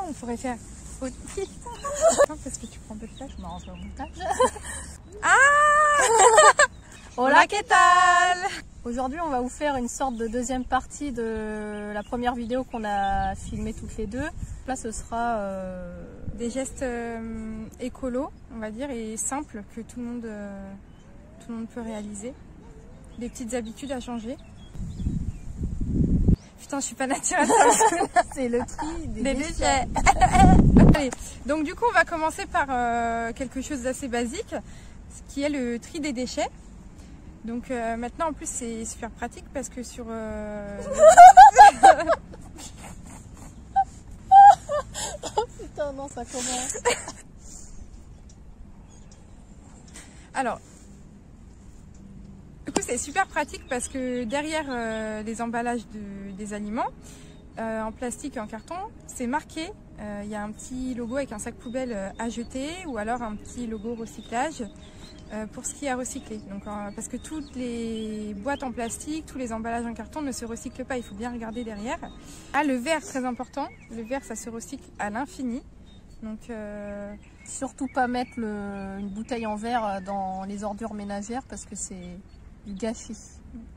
on pourrait faire... Non, parce que tu prends un peu de place, je m'en rends au montage. Hola, ¿qué tal? Aujourd'hui, on va vous faire une sorte de deuxième partie de la première vidéo qu'on a filmée toutes les deux. Là, ce sera des gestes écolos, on va dire, et simples que tout le monde peut réaliser. Des petites habitudes à changer. Putain, je suis pas naturelle. C'est le tri des déchets. Allez, donc du coup, on va commencer par quelque chose d'assez basique, qui est le tri des déchets. Donc maintenant, en plus, c'est super pratique parce que sur... Putain, non, ça commence. Alors, du coup, c'est super pratique parce que derrière les emballages des aliments, en plastique et en carton, c'est marqué. Il y a un petit logo avec un sac poubelle à jeter ou alors un petit logo recyclage pour ce qui est à recycler. Donc, parce que toutes les boîtes en plastique, tous les emballages en carton ne se recyclent pas. Il faut bien regarder derrière. Ah, le verre, très important. Le verre, ça se recycle à l'infini. Donc, surtout pas mettre une bouteille en verre dans les ordures ménagères parce que c'est du gâchis.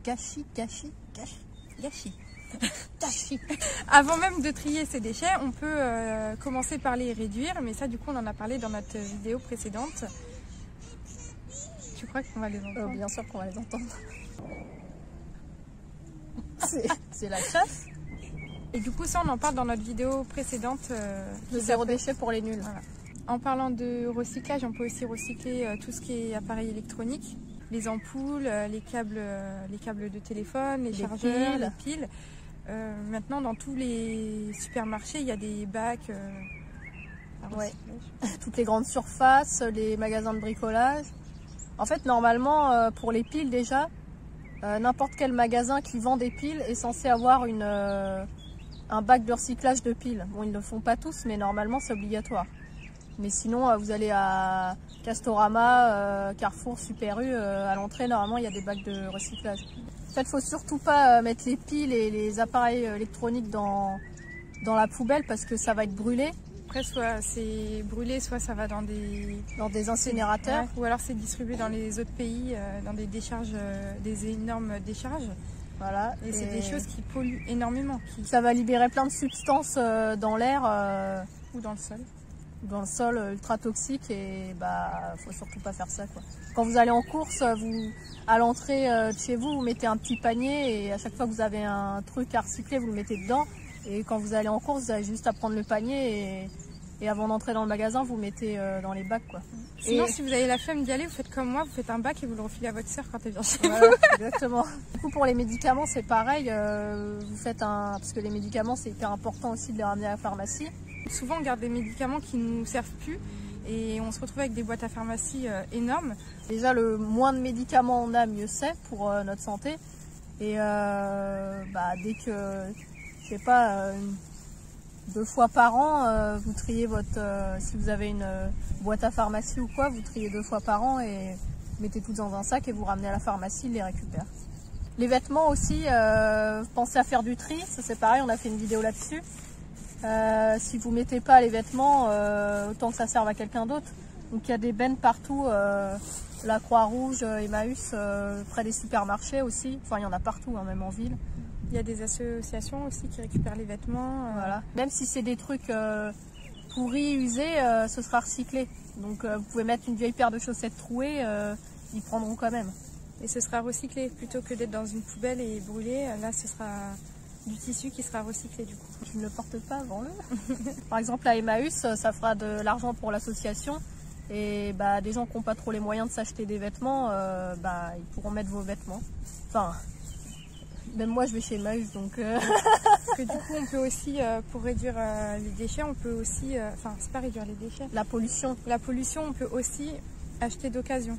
Gâchis. Avant même de trier ces déchets, on peut commencer par les réduire, mais ça du coup on en a parlé dans notre vidéo précédente. Tu crois qu'on va les entendre? Bien sûr qu'on va les entendre. C'est la chasse. Et du coup ça on en parle dans notre vidéo précédente. De zéro déchet pour les nuls. Voilà. En parlant de recyclage, on peut aussi recycler tout ce qui est appareil électronique. Les ampoules, les câbles de téléphone, les chargeurs, les piles. Maintenant, dans tous les supermarchés, il y a des bacs. Ouais. Toutes les grandes surfaces, les magasins de bricolage. En fait, normalement, pour les piles déjà, n'importe quel magasin qui vend des piles est censé avoir un bac de recyclage de piles. Bon, ils ne le font pas tous, mais normalement, c'est obligatoire. Mais sinon, vous allez à Castorama, Carrefour, Super U, à l'entrée, normalement, il y a des bacs de recyclage. En fait, il ne faut surtout pas mettre les piles et les appareils électroniques dans la poubelle parce que ça va être brûlé. Après, soit c'est brûlé, soit ça va dans des incinérateurs. Ouais, ou alors c'est distribué dans les autres pays, dans des décharges, des énormes décharges. Voilà. Et c'est des choses qui polluent énormément. Ça va libérer plein de substances dans l'air. Ou dans le sol. Dans le sol ultra toxique et faut surtout pas faire ça quoi. Quand vous allez en course, à l'entrée de chez vous, vous mettez un petit panier et à chaque fois que vous avez un truc à recycler, vous le mettez dedans. Et quand vous allez en course, vous avez juste à prendre le panier et avant d'entrer dans le magasin, vous mettez dans les bacs quoi. Sinon, si vous avez la flemme d'y aller, vous faites comme moi, vous faites un bac et vous le refilez à votre sœur quand elle vient chez vous. Exactement. Du coup, pour les médicaments, c'est pareil. Vous faites parce que les médicaments, c'est hyper important aussi de les ramener à la pharmacie. Souvent, on garde des médicaments qui ne nous servent plus et on se retrouve avec des boîtes à pharmacie énormes. Déjà, le moins de médicaments on a, mieux c'est pour notre santé. Et dès que, je sais pas, 2 fois par an, vous triez si vous avez une boîte à pharmacie ou quoi, vous triez 2 fois par an et vous mettez tout dans un sac et vous ramenez à la pharmacie, ils les récupèrent. Les vêtements aussi, pensez à faire du tri, ça c'est pareil, on a fait une vidéo là-dessus. Si vous mettez pas les vêtements, autant que ça serve à quelqu'un d'autre. Donc il y a des bennes partout, la Croix-Rouge, Emmaüs, près des supermarchés aussi. Enfin il y en a partout, hein, même en ville. Il y a des associations aussi qui récupèrent les vêtements. Voilà. Même si c'est des trucs pourris, usés, ce sera recyclé. Donc vous pouvez mettre une vieille paire de chaussettes trouées, ils prendront quand même. Et ce sera recyclé plutôt que d'être dans une poubelle et brûlé. Là ce sera du tissu qui sera recyclé du coup. Tu ne le portes pas avant le. Par exemple à Emmaüs, ça fera de l'argent pour l'association et des gens qui n'ont pas trop les moyens de s'acheter des vêtements, ils pourront mettre vos vêtements. Enfin, même moi je vais chez Emmaüs donc. Parce que du coup on peut aussi, pour réduire les déchets, on peut aussi, c'est pas réduire les déchets. La pollution. La pollution, on peut aussi acheter d'occasion.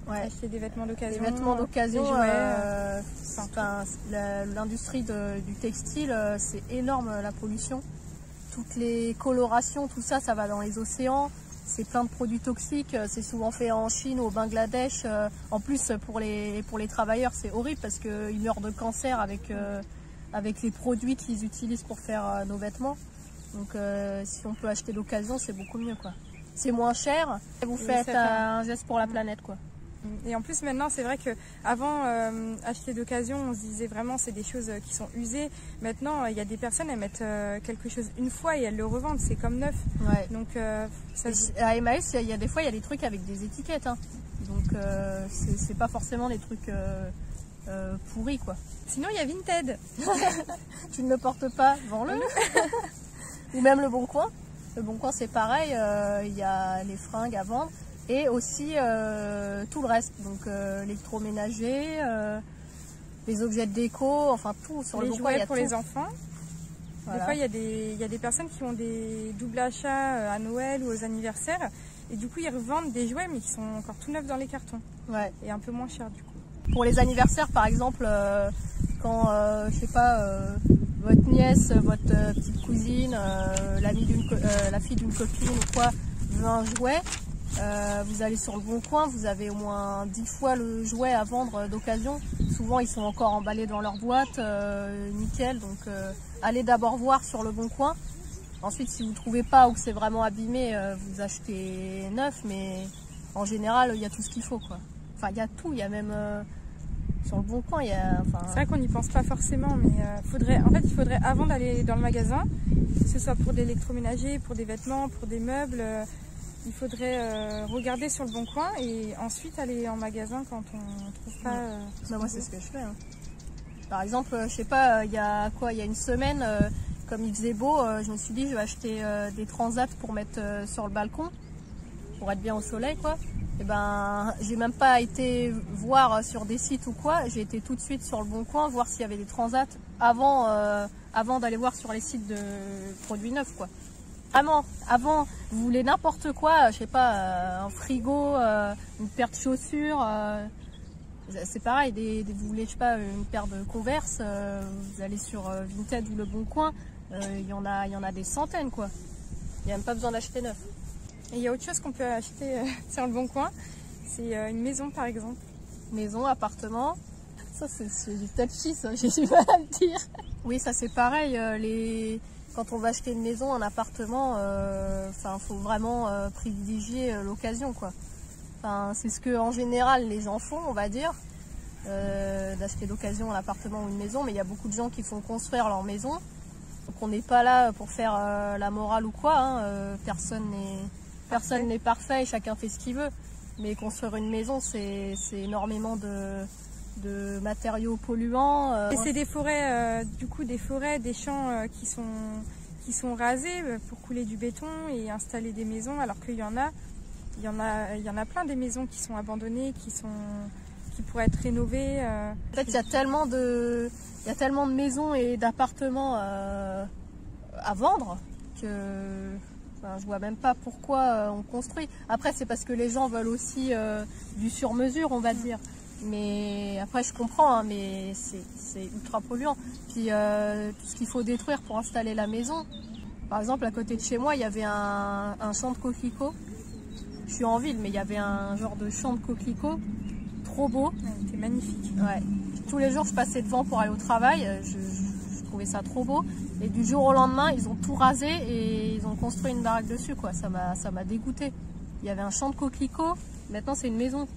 Ouais. Acheter des vêtements d'occasion. Des vêtements d'occasion. L'industrie du textile, c'est énorme la pollution. Toutes les colorations, tout ça, ça va dans les océans. C'est plein de produits toxiques. C'est souvent fait en Chine, au Bangladesh. En plus, pour les travailleurs, c'est horrible parce qu'ils meurent de cancer avec les produits qu'ils utilisent pour faire nos vêtements. Donc si on peut acheter d'occasion, c'est beaucoup mieux, quoi. C'est moins cher et vous faites un geste pour la planète, quoi. Et en plus maintenant c'est vrai qu'avant acheter d'occasion on se disait vraiment c'est des choses qui sont usées. Maintenant il y a des personnes elles mettent quelque chose une fois et elles le revendent, c'est comme neuf. Ouais. Donc à Emmaüs il y a des fois il y a des trucs avec des étiquettes, hein. Donc c'est pas forcément des trucs pourris, quoi. Sinon il y a Vinted. Tu ne le portes pas, vends-le. Ou même le Bon Coin. Le Bon Coin c'est pareil, il y a les fringues à vendre. Et aussi tout le reste, donc l'électroménager, les objets de déco, enfin tout sur le Bon Coin. Les il y a jouets pour tout. les enfants. Voilà. Des fois, il y a des personnes qui ont des doubles achats à Noël ou aux anniversaires. Et du coup, ils revendent des jouets, mais qui sont encore tout neufs dans les cartons. Ouais. Et un peu moins cher, du coup. Pour les anniversaires, par exemple, quand, je sais pas, votre nièce, votre petite cousine, la fille d'une copine ou quoi, veut un jouet, vous allez sur le Bon Coin, vous avez au moins 10 fois le jouet à vendre d'occasion. Souvent ils sont encore emballés dans leur boîte, nickel. Donc allez d'abord voir sur le Bon Coin. Ensuite si vous ne trouvez pas ou que c'est vraiment abîmé, vous achetez neuf. Mais en général il y a tout ce qu'il faut, quoi. Enfin il y a tout, il y a même sur le Bon Coin, il y a... C'est vrai qu'on n'y pense pas forcément, mais il faudrait avant d'aller dans le magasin, que ce soit pour de l'électroménager, pour des vêtements, pour des meubles, il faudrait regarder sur le Bon Coin et ensuite aller en magasin quand on ne trouve pas. Moi c'est ce que je fais, hein. Par exemple, je sais pas, il y a une semaine, comme il faisait beau, je me suis dit je vais acheter des transats pour mettre sur le balcon, pour être bien au soleil, quoi. Et ben j'ai même pas été voir sur des sites ou quoi, j'ai été tout de suite sur le Bon Coin voir s'il y avait des transats avant d'aller voir sur les sites de produits neufs, quoi. Vraiment, avant, vous voulez n'importe quoi, je sais pas, un frigo, une paire de chaussures, c'est pareil, vous voulez, je sais pas, une paire de Converse, vous allez sur Vinted ou le Bon Coin, il y en a des centaines, quoi. Il n'y a même pas besoin d'acheter neuf. Et il y a autre chose qu'on peut acheter sur le Bon Coin, c'est une maison par exemple. Maison, appartement, ça c'est du touchy, ça, j'ai du mal à le dire. Oui, ça c'est pareil, quand on va acheter une maison, un appartement, faut vraiment privilégier l'occasion, quoi. C'est ce que en général les gens font, on va dire, d'acheter d'occasion un appartement ou une maison, mais il y a beaucoup de gens qui font construire leur maison. Donc on n'est pas là pour faire la morale ou quoi, hein. Personne n'est parfait et chacun fait ce qu'il veut. Mais construire une maison, c'est énormément de matériaux polluants. Et c'est des forêts, des champs qui sont rasés pour couler du béton et installer des maisons, alors qu'il y en a plein des maisons qui sont abandonnées, qui pourraient être rénovées. En fait, il y a tellement de maisons et d'appartements à vendre que je vois même pas pourquoi on construit. Après, c'est parce que les gens veulent aussi du sur-mesure, on va dire. Mais après, je comprends, hein, mais c'est ultra polluant. Puis tout ce qu'il faut détruire pour installer la maison. Par exemple, à côté de chez moi, il y avait un champ de coquelicots. Je suis en ville, mais il y avait un genre de champ de coquelicots trop beau. C'était magnifique. Ouais. Tous les jours, je passais devant pour aller au travail. Je trouvais ça trop beau. Et du jour au lendemain, ils ont tout rasé et ils ont construit une baraque dessus, quoi. Ça m'a dégoûté. Il y avait un champ de coquelicots. Maintenant, c'est une maison.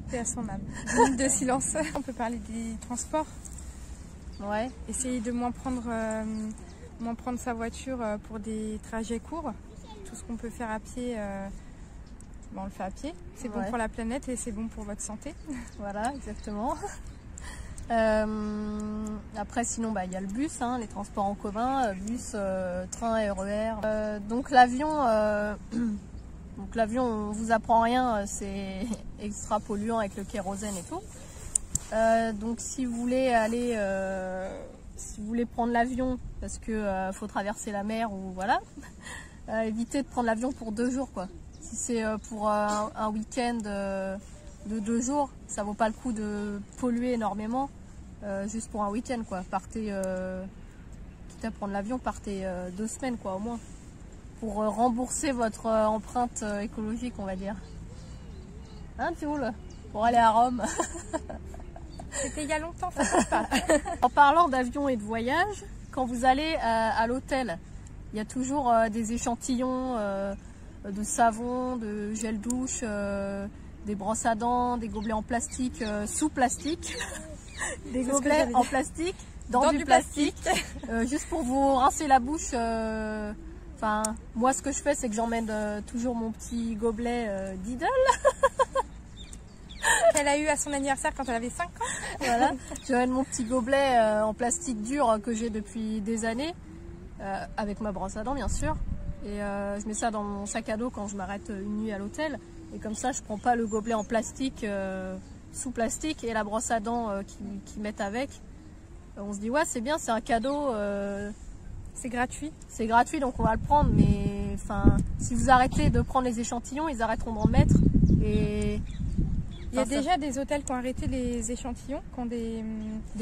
C'est à son âme. Minute de silence. On peut parler des transports. Ouais. Essayer de moins prendre sa voiture pour des trajets courts. Tout ce qu'on peut faire à pied, on le fait à pied. C'est bon pour la planète et c'est bon pour votre santé. Voilà, exactement. Après, sinon, il y a le bus, hein, les transports en commun, bus, train, RER. Donc l'avion, on vous apprend rien, c'est extra polluant avec le kérosène et tout. Donc si vous voulez prendre l'avion parce que faut traverser la mer ou voilà, évitez de prendre l'avion pour 2 jours, quoi. Si c'est pour un week-end de 2 jours, ça vaut pas le coup de polluer énormément juste pour un week-end, quoi. Partez, quitte à prendre l'avion, partez 2 semaines, quoi, au moins, pour rembourser votre empreinte écologique, on va dire. Hein, Tioul, pour aller à Rome. C'était il y a longtemps, ça ne pas. En parlant d'avion et de voyage, quand vous allez à l'hôtel, il y a toujours des échantillons de savon, de gel douche, des brosses à dents, des gobelets en plastique, sous plastique, des gobelets en plastique, dans du plastique, juste pour vous rincer la bouche. Enfin, moi ce que je fais, c'est que j'emmène toujours mon petit gobelet d'Idol. Qu'elle a eu à son anniversaire quand elle avait 5 ans. Voilà, j'emmène mon petit gobelet en plastique dur que j'ai depuis des années, avec ma brosse à dents bien sûr. Et je mets ça dans mon sac à dos quand je m'arrête une nuit à l'hôtel. Et comme ça, je prends pas le gobelet en plastique, sous plastique, et la brosse à dents qu'ils mettent avec. On se dit ouais, c'est bien, c'est un cadeau. C'est gratuit. C'est gratuit, donc on va le prendre. Mais enfin, si vous arrêtez de prendre les échantillons, ils arrêteront d'en mettre. Et il y a déjà des hôtels qui ont arrêté les échantillons, qui ont des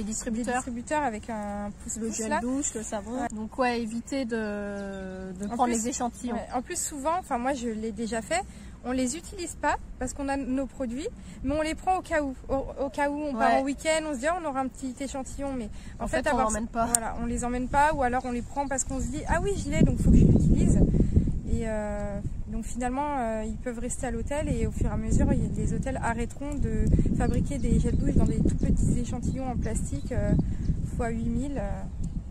distributeurs avec un pouce-pouce, le gel douche, le savon. Ouais. Donc ouais, évitez de prendre les échantillons. Ouais, en plus souvent, enfin moi je l'ai déjà fait, on les utilise pas parce qu'on a nos produits, mais on les prend au cas où. Au cas où on part en week-end, on se dit on aura un petit échantillon, mais en fait on l'emmène pas. Voilà, on les emmène pas, ou alors on les prend parce qu'on se dit ah oui je l'ai, donc il faut que je l'utilise. Et donc finalement ils peuvent rester à l'hôtel, et au fur et à mesure les hôtels arrêteront de fabriquer des gels douche dans des tout petits échantillons en plastique x 8000.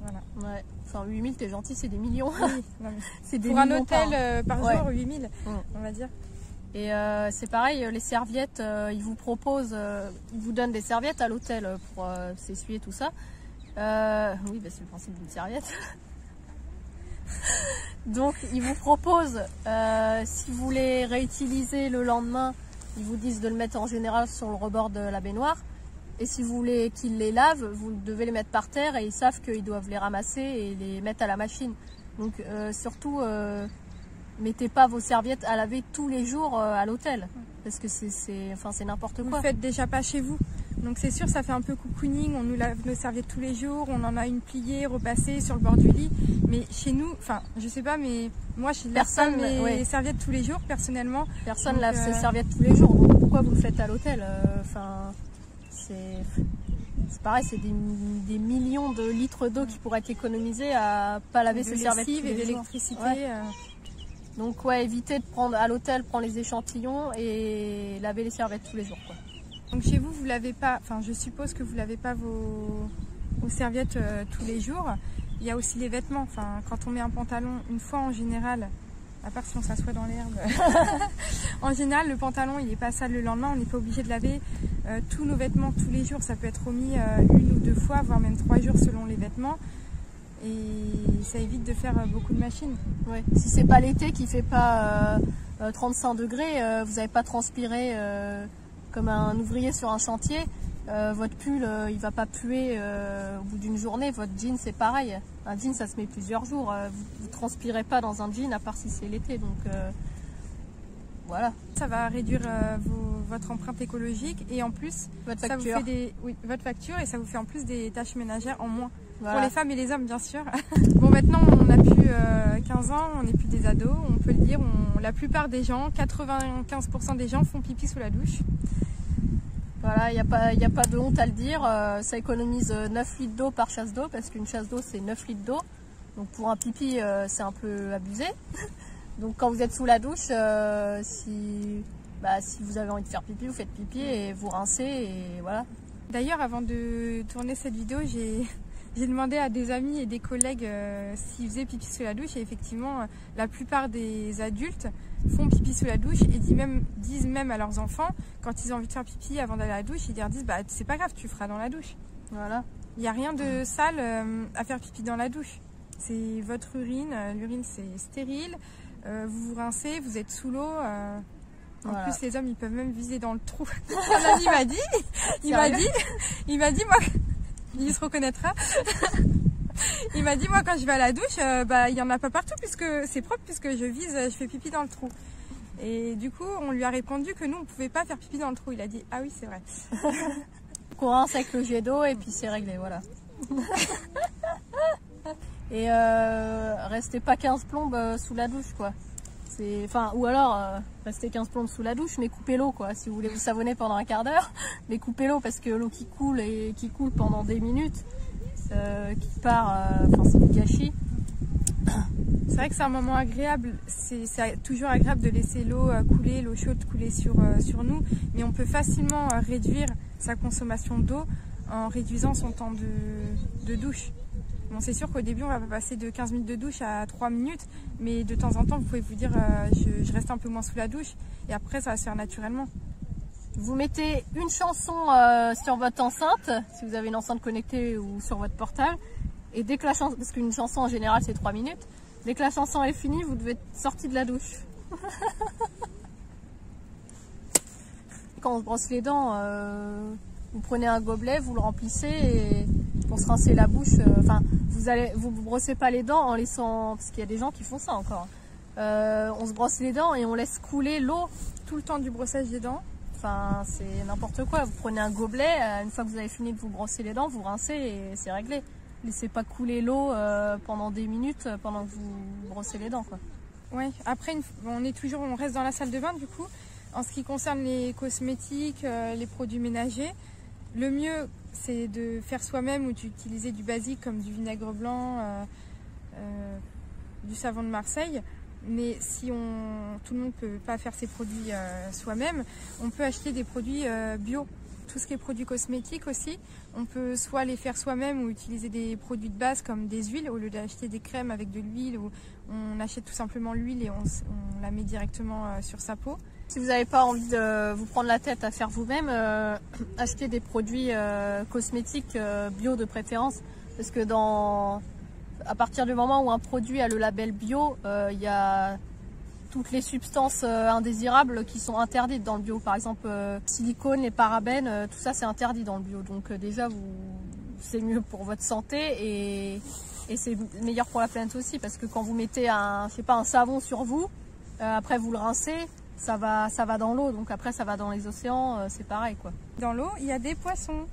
Voilà. Ouais. Enfin 8000, t'es gentil, c'est des millions. Oui, c'est des pour un hôtel par jour, 8000 on va dire. Et c'est pareil, les serviettes, ils vous proposent, ils vous donnent des serviettes à l'hôtel pour s'essuyer tout ça. Oui, bah, c'est le principe d'une serviette. Donc ils vous proposent, si vous les réutilisez le lendemain, ils vous disent de le mettre en général sur le rebord de la baignoire. Et si vous voulez qu'ils les lavent, vous devez les mettre par terre, et ils savent qu'ils doivent les ramasser et les mettre à la machine. Donc surtout, mettez pas vos serviettes à laver tous les jours à l'hôtel, parce que c'est n'importe quoi. Vous le faites déjà pas chez vous. Donc c'est sûr, ça fait un peu cocooning, on nous lave nos serviettes tous les jours, on en a une pliée, repassée sur le bord du lit. Mais chez nous, enfin je sais pas, mais moi je lave pas mes serviettes tous les jours personnellement. Personne lave ses serviettes tous les jours, donc pourquoi vous le faites à l'hôtel? Enfin, c'est pareil, c'est des millions de litres d'eau qui pourraient être économisés à pas laver ses serviettes tous les jours. Et d'électricité. Donc ouais, évitez de prendre à l'hôtel, prendre les échantillons et laver les serviettes tous les jours, quoi. Donc chez vous, vous lavez pas, enfin je suppose que vous lavez pas vos serviettes tous les jours. Il y a aussi les vêtements, enfin quand on met un pantalon une fois en général, à part si on s'assoit dans l'herbe, en général le pantalon il est pas sale le lendemain, on n'est pas obligé de laver tous nos vêtements tous les jours, ça peut être remis 1 ou 2 fois, voire même 3 jours selon les vêtements. Et ça évite de faire beaucoup de machines. Ouais. Si c'est pas l'été qui fait pas 35 degrés, vous n'avez pas transpiré comme un ouvrier sur un chantier, votre pull il va pas puer au bout d'une journée. Votre jean c'est pareil, un jean ça se met plusieurs jours, vous transpirez pas dans un jean à part si c'est l'été, donc voilà. Ça va réduire votre empreinte écologique, et en plus votre ça facture. vous fait votre facture, et ça vous fait en plus des tâches ménagères en moins. Voilà. Pour les femmes et les hommes bien sûr. Bon, maintenant on a plus 15 ans, on n'est plus des ados, on peut le dire, la plupart des gens, 95% des gens font pipi sous la douche. Voilà, il n'y a pas de honte à le dire, ça économise 9 litres d'eau par chasse d'eau, parce qu'une chasse d'eau c'est 9 litres d'eau, donc pour un pipi c'est un peu abusé. Donc quand vous êtes sous la douche, si vous avez envie de faire pipi, vous faites pipi et vous rincez, et voilà. D'ailleurs, avant de tourner cette vidéo, j'ai demandé à des amis et des collègues s'ils faisaient pipi sous la douche, et effectivement la plupart des adultes font pipi sous la douche, et disent même à leurs enfants, quand ils ont envie de faire pipi avant d'aller à la douche, ils leur disent bah c'est pas grave, tu feras dans la douche. Voilà. Il n'y a rien de sale à faire pipi dans la douche. C'est votre urine, l'urine c'est stérile, vous vous rincez, vous êtes sous l'eau. En plus les hommes ils peuvent même viser dans le trou. Un ami m'a dit, moi, il se reconnaîtra. Il m'a dit moi quand je vais à la douche, il y en a pas partout puisque c'est propre, puisque je fais pipi dans le trou. Et du coup on lui a répondu que nous on pouvait pas faire pipi dans le trou. Il a dit ah oui c'est vrai. On rince avec le jet d'eau et puis c'est réglé, voilà. Et restez pas 15 plombes sous la douche, quoi. Enfin, ou alors restez 15 plombes sous la douche, mais coupez l'eau, quoi. Si vous voulez vous savonner pendant un quart d'heure, mais coupez l'eau, parce que l'eau qui coule pendant des minutes, qui part, enfin c'est du gâchis. C'est vrai que c'est un moment agréable, c'est toujours agréable de laisser l'eau couler, l'eau chaude couler sur nous, mais on peut facilement réduire sa consommation d'eau en réduisant son temps de douche. Bon, c'est sûr qu'au début on va pas passer de 15 minutes de douche à 3 minutes, mais de temps en temps vous pouvez vous dire je reste un peu moins sous la douche et après ça va se faire naturellement. Vous mettez une chanson sur votre enceinte, si vous avez une enceinte connectée ou sur votre portable, et dès que la chanson, parce qu'une chanson en général c'est 3 minutes, dès que la chanson est finie, vous devez être sorti de la douche. Quand on se brosse les dents, vous prenez un gobelet, vous le remplissez et pour se rincer la bouche, vous brossez pas les dents en laissant, parce qu'il y a des gens qui font ça encore. On se brosse les dents et on laisse couler l'eau tout le temps du brossage des dents. Enfin, c'est n'importe quoi. Vous prenez un gobelet, une fois que vous avez fini de vous brosser les dents, vous rincez et c'est réglé. Laissez pas couler l'eau pendant des minutes pendant que vous brossez les dents, quoi. Ouais. Après, on reste dans la salle de bain du coup. En ce qui concerne les cosmétiques, les produits ménagers, le mieux c'est de faire soi-même ou d'utiliser du basique comme du vinaigre blanc, du savon de Marseille. Mais si tout le monde ne peut pas faire ses produits soi-même, on peut acheter des produits bio. Tout ce qui est produits cosmétiques aussi, on peut soit les faire soi-même ou utiliser des produits de base comme des huiles au lieu d'acheter des crèmes avec de l'huile, ou on achète tout simplement l'huile et on la met directement sur sa peau. Si vous n'avez pas envie de vous prendre la tête à faire vous-même, achetez des produits cosmétiques bio de préférence, parce que à partir du moment où un produit a le label bio, il y a toutes les substances indésirables qui sont interdites dans le bio. Par exemple, silicone, les parabènes, tout ça c'est interdit dans le bio. Donc déjà, c'est mieux pour votre santé et c'est meilleur pour la planète aussi, parce que quand vous mettez un savon sur vous, après vous le rincez, ça va dans l'eau, donc après ça va dans les océans, c'est pareil, quoi. Dans l'eau, il y a des poissons.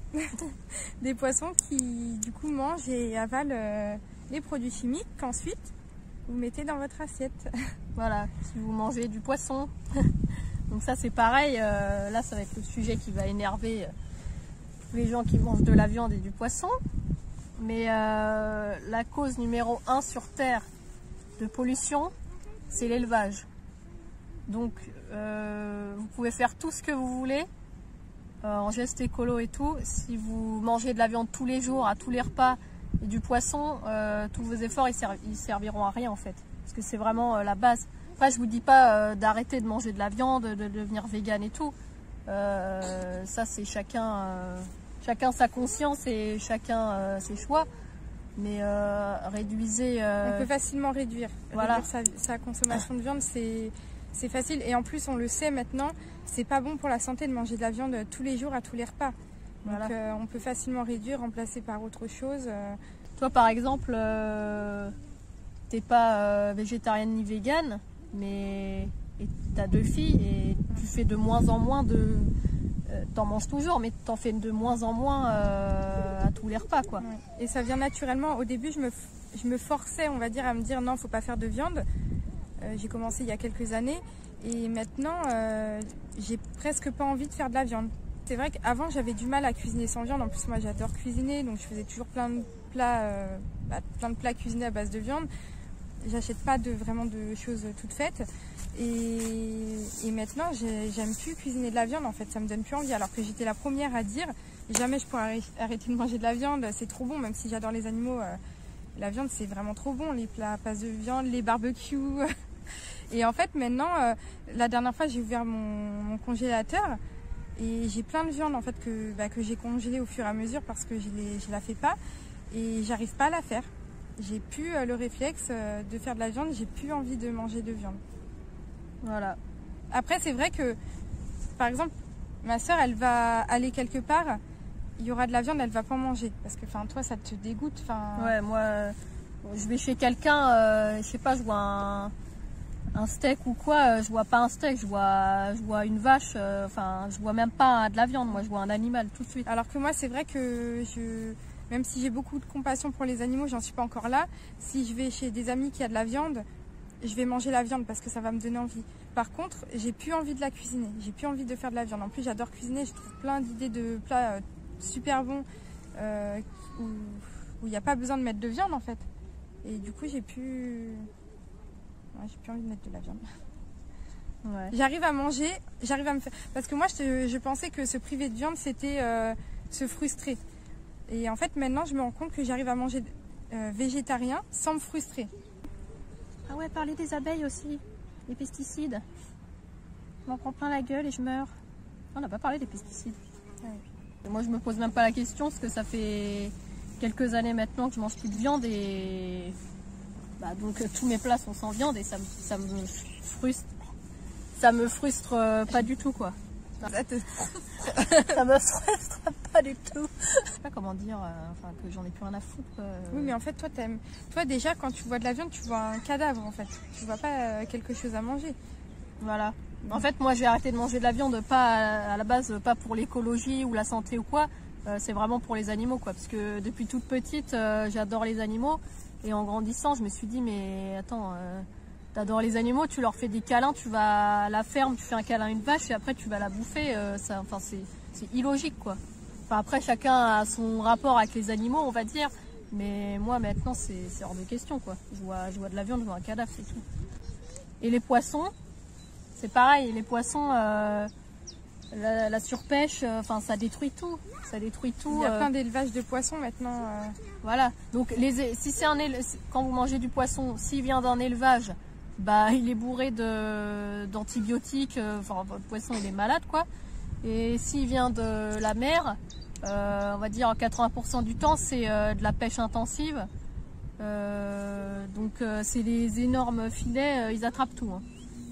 Des poissons qui du coup mangent et avalent les produits chimiques qu'ensuite vous mettez dans votre assiette. Voilà, si vous mangez du poisson. Donc ça c'est pareil, là ça va être le sujet qui va énerver tous les gens qui mangent de la viande et du poisson. Mais la cause numéro 1 sur Terre de pollution, c'est l'élevage. Donc vous pouvez faire tout ce que vous voulez en geste écolo et tout. Si vous mangez de la viande tous les jours, à tous les repas, et du poisson, tous vos efforts ils serviront à rien en fait, parce que c'est vraiment la base. Après je vous dis pas d'arrêter de manger de la viande, de devenir vegan et tout, ça c'est chacun sa conscience et chacun ses choix, mais réduisez... On peut facilement réduire, voilà. sa consommation de viande, c'est facile, et en plus on le sait maintenant, c'est pas bon pour la santé de manger de la viande tous les jours à tous les repas. Donc voilà. On peut facilement réduire, remplacer par autre chose. Toi par exemple, t'es pas végétarienne ni végane, mais t'as 2 filles et tu fais de moins en moins de... t'en manges toujours, mais t'en fais de moins en moins à tous les repas, quoi. Ouais. Et ça vient naturellement. Au début, je me forçais, on va dire, à me dire non, faut pas faire de viande. J'ai commencé il y a quelques années et maintenant, j'ai presque pas envie de faire de la viande. C'est vrai qu'avant j'avais du mal à cuisiner sans viande, en plus moi j'adore cuisiner, donc je faisais toujours plein de plats cuisinés à base de viande. J'achète pas vraiment de choses toutes faites et maintenant j'aime plus cuisiner de la viande en fait, ça me donne plus envie, alors que j'étais la première à dire jamais je pourrais arrêter de manger de la viande, c'est trop bon, même si j'adore les animaux, la viande c'est vraiment trop bon, les plats à base de viande, les barbecues. Et en fait maintenant, la dernière fois j'ai ouvert mon congélateur. Et j'ai plein de viande en fait que j'ai congelée au fur et à mesure parce que je la fais pas et j'arrive pas à la faire. J'ai plus le réflexe de faire de la viande, j'ai plus envie de manger de viande. Voilà. Après c'est vrai que par exemple ma soeur elle va aller quelque part, il y aura de la viande, elle va pas manger parce que toi ça te dégoûte. Ouais, moi je vais chez quelqu'un, je sais pas, je vois un steak ou quoi, je vois pas un steak, je vois une vache, je vois même pas de la viande, moi je vois un animal tout de suite. Alors que moi c'est vrai que même si j'ai beaucoup de compassion pour les animaux, j'en suis pas encore là. Si je vais chez des amis qui a de la viande, je vais manger la viande parce que ça va me donner envie. Par contre, j'ai plus envie de la cuisiner, j'ai plus envie de faire de la viande. En plus j'adore cuisiner, je trouve plein d'idées de plats super bons où il n'y a pas besoin de mettre de viande en fait. Et du coup j'ai plus Ouais, j'ai plus envie de mettre de la viande. Ouais. J'arrive à manger, j'arrive à me faire... Parce que moi, je pensais que se priver de viande, c'était se frustrer. Et en fait, maintenant, je me rends compte que j'arrive à manger végétarien sans me frustrer. Ah ouais, parler des abeilles aussi, les pesticides. Je m'en prends plein la gueule et je meurs. On n'a pas parlé des pesticides. Ouais. Et moi, je me pose même pas la question parce que ça fait quelques années maintenant que je mange plus de viande et bah, donc tous mes plats sont sans viande et ça me frustre. Ça me frustre pas du tout quoi. Ça me frustre pas du tout. Je sais pas comment dire, enfin que j'en ai plus rien à foutre. Oui, mais en fait, toi, t'aimes. Toi, déjà, quand tu vois de la viande, tu vois un cadavre en fait. Tu vois pas quelque chose à manger. Voilà. En fait, moi, j'ai arrêté de manger de la viande, pas à la base, pas pour l'écologie ou la santé ou quoi. C'est vraiment pour les animaux, quoi. Parce que depuis toute petite, j'adore les animaux. Et en grandissant, je me suis dit, mais attends, t'adores les animaux, tu leur fais des câlins, tu vas à la ferme, tu fais un câlin à une vache et après tu vas la bouffer. Enfin, c'est illogique, quoi. Enfin, après, chacun a son rapport avec les animaux, on va dire. Mais moi, maintenant, c'est hors de question, quoi. Je vois de la viande, je vois un cadavre, c'est tout. Et les poissons, c'est pareil. Les poissons, la surpêche, enfin, ça détruit tout. Ça détruit tout. Il y a plein d'élevages de poissons maintenant. Voilà. Donc, si c'est quand vous mangez du poisson, s'il vient d'un élevage, bah, il est bourré d'antibiotiques. Enfin, le poisson, il est malade, quoi. Et s'il vient de la mer, on va dire 80% du temps, c'est de la pêche intensive. Donc, c'est les énormes filets, ils attrapent tout. Hein.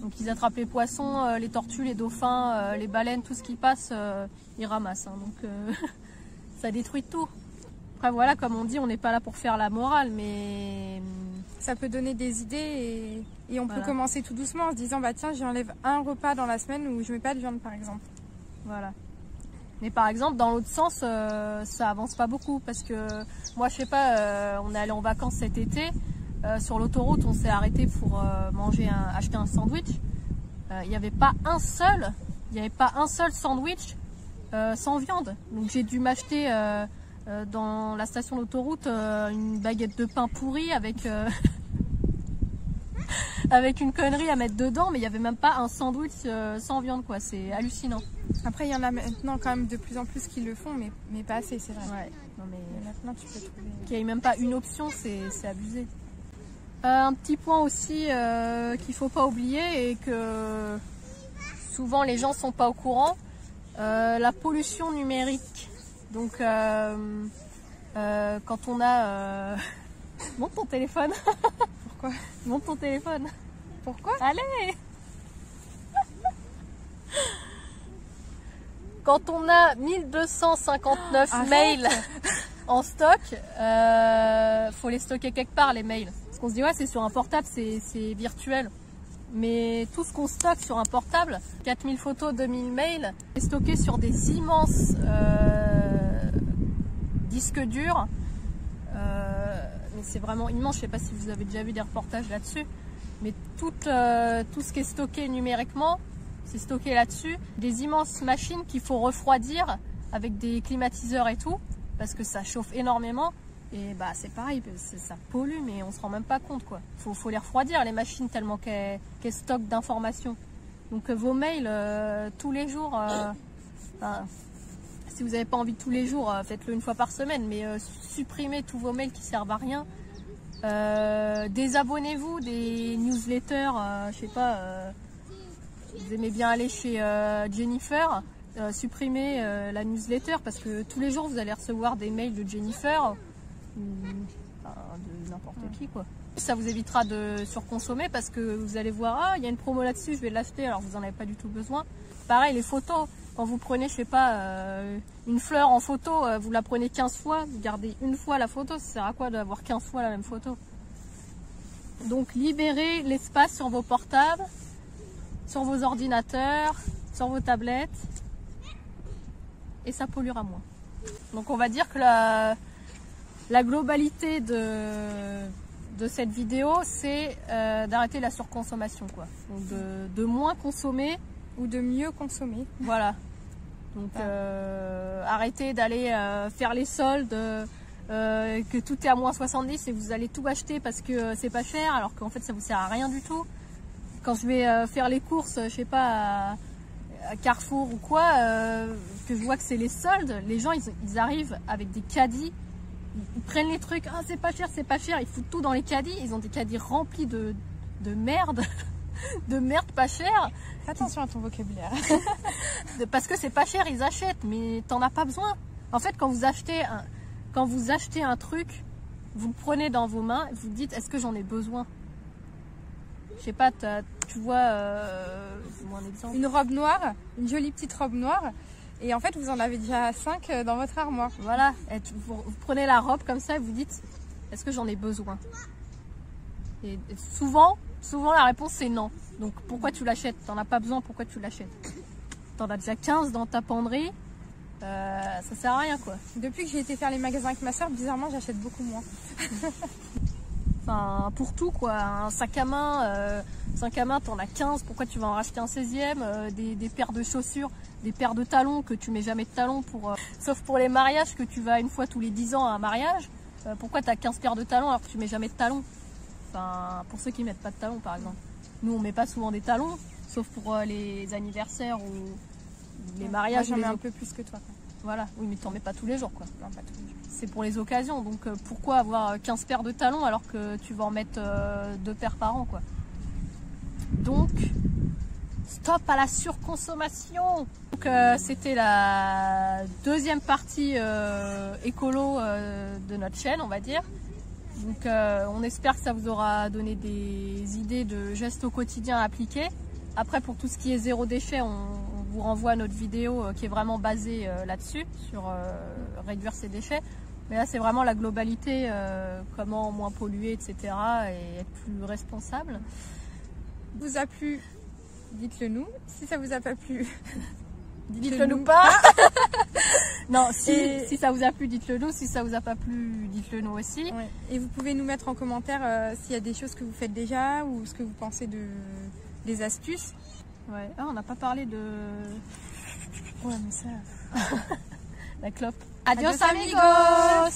Donc, ils attrapent les poissons, les tortues, les dauphins, les baleines, tout ce qui passe, ils ramassent. Hein. Donc, ça détruit tout. Après, voilà, comme on dit, on n'est pas là pour faire la morale, mais ça peut donner des idées et on peut commencer tout doucement en se disant, bah tiens, j'enlève un repas dans la semaine où je mets pas de viande, par exemple. Voilà. Mais par exemple, dans l'autre sens, ça avance pas beaucoup parce que moi, je sais pas, on est allé en vacances cet été. Sur l'autoroute, on s'est arrêté pour acheter un sandwich. Il n'y avait pas un seul sandwich sans viande. Donc j'ai dû m'acheter dans la station d'autoroute une baguette de pain pourri avec avec une connerie à mettre dedans, mais il n'y avait même pas un sandwich sans viande, quoi. C'est hallucinant. Après, il y en a maintenant quand même de plus en plus qui le font, mais pas assez, c'est vrai. Ouais. Non, mais maintenant, tu peux trouver. Qu'il n'y ait même pas une option, c'est abusé. Un petit point aussi qu'il faut pas oublier et que souvent les gens sont pas au courant, la pollution numérique. Donc quand on a monte ton téléphone. Pourquoi? Monte ton téléphone. Pourquoi? Allez. Quand on a 1259 mails en stock, faut les stocker quelque part, les mails. Parce qu'on se dit, ouais, c'est sur un portable, c'est virtuel. Mais tout ce qu'on stocke sur un portable, 4000 photos, 2000 mails, est stocké sur des immenses disques durs. Mais c'est vraiment immense, je sais pas si vous avez déjà vu des reportages là-dessus. Mais tout ce qui est stocké numériquement, c'est stocké là-dessus. Des immenses machines qu'il faut refroidir avec des climatiseurs et tout, parce que ça chauffe énormément. Et bah c'est pareil, ça pollue, mais on se rend même pas compte, quoi. Faut les refroidir, les machines, tellement qu'elles stockent d'informations. Donc vos mails, tous les jours, si vous n'avez pas envie de tous les jours, faites-le une fois par semaine, mais supprimez tous vos mails qui servent à rien. Désabonnez-vous des newsletters, je sais pas, vous aimez bien aller chez Jennifer, supprimez la newsletter parce que tous les jours vous allez recevoir des mails de Jennifer ou de n'importe qui, quoi. Ça vous évitera de surconsommer parce que vous allez voir, ah, il y a une promo là-dessus, je vais l'acheter, alors vous n'en avez pas du tout besoin. Pareil, les photos, quand vous prenez, je sais pas, une fleur en photo, vous la prenez 15 fois, vous gardez une fois la photo, ça sert à quoi d'avoir 15 fois la même photo? Donc libérez l'espace sur vos portables, sur vos ordinateurs, sur vos tablettes, et ça polluera moins. Donc on va dire que la globalité de cette vidéo, c'est d'arrêter la surconsommation, quoi. Donc de moins consommer ou de mieux consommer. Voilà. Donc arrêtez d'aller faire les soldes que tout est à moins 70 et vous allez tout acheter parce que c'est pas cher, alors qu'en fait ça vous sert à rien du tout. Quand je vais faire les courses, je sais pas, à Carrefour ou quoi, que je vois que c'est les soldes, les gens ils arrivent avec des caddies, ils prennent les trucs, ah c'est pas cher, ils foutent tout dans les caddies, ils ont des caddies remplis de merde, de merde pas chère. Fais attention à ton vocabulaire. Parce que c'est pas cher, ils achètent, mais t'en as pas besoin. En fait, quand vous achetez un truc, vous le prenez dans vos mains, vous dites, est-ce que j'en ai besoin? Je sais pas, tu vois, dis-moi un exemple. Une robe noire, une jolie petite robe noire, et en fait vous en avez déjà 5 dans votre armoire. Voilà, et vous prenez la robe comme ça et vous dites, est-ce que j'en ai besoin? Et souvent la réponse c'est non. Donc pourquoi tu l'achètes? T'en as pas besoin, pourquoi tu l'achètes? T'en as déjà 15 dans ta penderie, ça sert à rien quoi. Depuis que j'ai été faire les magasins avec ma soeur, bizarrement j'achète beaucoup moins. Enfin, pour tout quoi, un sac à main, t'en as 15, pourquoi tu vas en racheter un 16e, des paires de chaussures, des paires de talons que tu mets jamais de talons, sauf pour les mariages que tu vas une fois tous les 10 ans à un mariage, pourquoi tu as 15 paires de talons alors que tu mets jamais de talons? Enfin, pour ceux qui mettent pas de talons par exemple. Nous on met pas souvent des talons, sauf pour les anniversaires ou les mariages. Moi j'en mets un peu plus que toi quoi. Voilà, oui mais t'en mets pas tous les jours quoi. Non, pas tous les jours. C'est pour les occasions, donc pourquoi avoir 15 paires de talons alors que tu vas en mettre 2 paires par an quoi. Donc, stop à la surconsommation. Donc c'était la deuxième partie écolo de notre chaîne on va dire. Donc on espère que ça vous aura donné des idées de gestes au quotidien à appliquer. Après pour tout ce qui est zéro déchet, on vous renvoie à notre vidéo qui est vraiment basée là-dessus, sur réduire ses déchets. Mais là c'est vraiment la globalité, comment moins polluer, etc. et être plus responsable. Vous a plu, dites-le nous. Si ça vous a pas plu, dites-le nous pas. Non, si ça vous a plu, dites-le nous. Si ça vous a pas plu, dites-le nous aussi. Ouais. Et vous pouvez nous mettre en commentaire s'il y a des choses que vous faites déjà ou ce que vous pensez des astuces. Ouais. Ah, on n'a pas parlé de... Ouais, mais ça... La clope. Adios amigos!